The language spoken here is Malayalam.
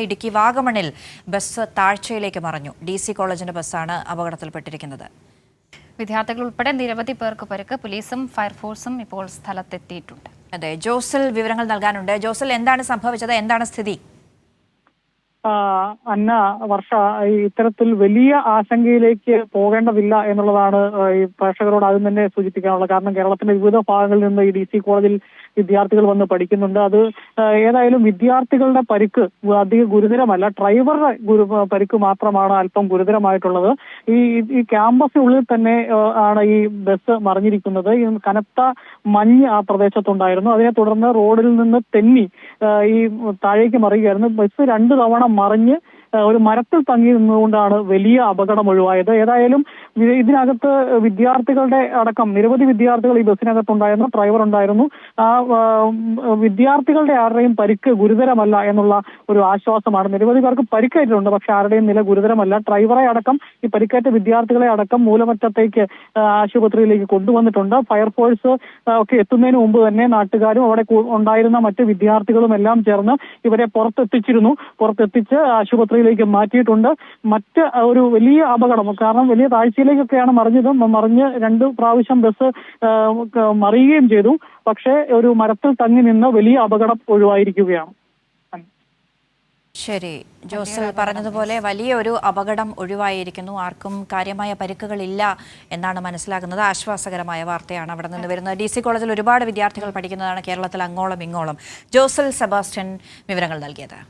ഇടുക്കി വാഗമണിൽ ബസ് താഴ്ചയിലേക്ക് മറിഞ്ഞു. DC കോളേജിന്റെ ബസ്സാണ് അപകടത്തിൽപ്പെട്ടിരിക്കുന്നത്. വിദ്യാർത്ഥികൾ ഉൾപ്പെടെ നിരവധി പേർക്ക് പരിക്ക്. പോലീസും ഫയർഫോഴ്സും ഇപ്പോൾ സ്ഥലത്തെത്തിയിട്ടുണ്ട്. അതെ, ജോസൽ വിവരങ്ങൾ നൽകാനുണ്ട്. ജോസൽ, എന്താണ് സംഭവിച്ചത്? എന്താണ് സ്ഥിതി? അന്ന, വർഷ, ഇത്തരത്തിൽ വലിയ ആശങ്കയിലേക്ക് പോകേണ്ടതില്ല എന്നുള്ളതാണ് ഈ പ്രേക്ഷകരോട് ആദ്യം തന്നെ സൂചിപ്പിക്കാനുള്ളത്. കാരണം കേരളത്തിന്റെ വിവിധ ഭാഗങ്ങളിൽ നിന്ന് ഈ DC കോളേജിൽ വിദ്യാർത്ഥികൾ വന്ന് പഠിക്കുന്നുണ്ട്. അത് ഏതായാലും വിദ്യാർത്ഥികളുടെ പരിക്ക് അധികം ഗുരുതരമല്ല. ഡ്രൈവറുടെ പരിക്ക് മാത്രമാണ് അല്പം ഗുരുതരമായിട്ടുള്ളത്. ഈ ക്യാമ്പസിനുള്ളിൽ തന്നെ ആണ് ഈ ബസ് മറിഞ്ഞിരിക്കുന്നത്. ഈ കനത്ത മഞ്ഞ് ആ പ്രദേശത്തുണ്ടായിരുന്നു. അതിനെ തുടർന്ന് റോഡിൽ നിന്ന് തെന്നി ഈ താഴേക്ക് മറിയുകയായിരുന്നു. ബസ് 2 തവണ മറിഞ്ഞ് ഒരു മരത്തിൽ തങ്ങി നിന്നുകൊണ്ടാണ് വലിയ അപകടം ഒഴിവായത്. ഏതായാലും ഇതിനകത്ത് വിദ്യാർത്ഥികളുടെ അടക്കം നിരവധി വിദ്യാർത്ഥികൾ ഈ ബസ്സിനകത്തുണ്ടായിരുന്നു. ഡ്രൈവർ ഉണ്ടായിരുന്നു. ആ വിദ്യാർത്ഥികളുടെ ആരുടെയും പരിക്ക് ഗുരുതരമല്ല എന്നുള്ള ഒരു ആശ്വാസമാണ്. നിരവധി പേർക്ക് പരിക്കേറ്റിട്ടുണ്ട്, പക്ഷെ ആരുടെയും നില ഗുരുതരമല്ല. ഡ്രൈവറെ അടക്കം ഈ പരിക്കേറ്റ വിദ്യാർത്ഥികളെ അടക്കം മൂലമറ്റത്തേക്ക് ആശുപത്രിയിലേക്ക് കൊണ്ടുവന്നിട്ടുണ്ട്. ഫയർഫോഴ്സ് ഒക്കെ എത്തുന്നതിന് മുമ്പ് തന്നെ നാട്ടുകാരും അവിടെ ഉണ്ടായിരുന്ന മറ്റ് വിദ്യാർത്ഥികളും എല്ലാം ചേർന്ന് ഇവരെ പുറത്തെത്തിച്ച് ആശുപത്രിയിലേക്ക് മാറ്റിയിട്ടുണ്ട്. മറ്റ് ഒരു വലിയ അപകടം, കാരണം വലിയ താഴ്ചയിലേക്കൊക്കെയാണ് മറിഞ്ഞ് 2 പ്രാവശ്യം ബസ് മറിയുകയും ചെയ്തു. പക്ഷേ ഒരു മരത്തിൽ തങ്ങി നിന്ന് വലിയ അപകടം ഒഴിവായിരിക്കുകയാണ്. ശരി, ജോസൽ പറഞ്ഞതുപോലെ വലിയൊരു അപകടം ഒഴിവായിരിക്കുന്നു. ആർക്കും കാര്യമായ പരിക്കുകളില്ല എന്നാണ് മനസ്സിലാക്കുന്നത്. ആശ്വാസകരമായ വാർത്തയാണ് അവിടെ നിന്ന് വരുന്നത്. DC കോളേജിൽ ഒരുപാട് വിദ്യാർത്ഥികൾ പഠിക്കുന്നതാണ്. കേരളത്തിൽ അങ്ങോളം ഇങ്ങോളം. ജോസൽ സെബാസ്റ്റ്യൻ വിവരങ്ങൾ നൽകിയത്.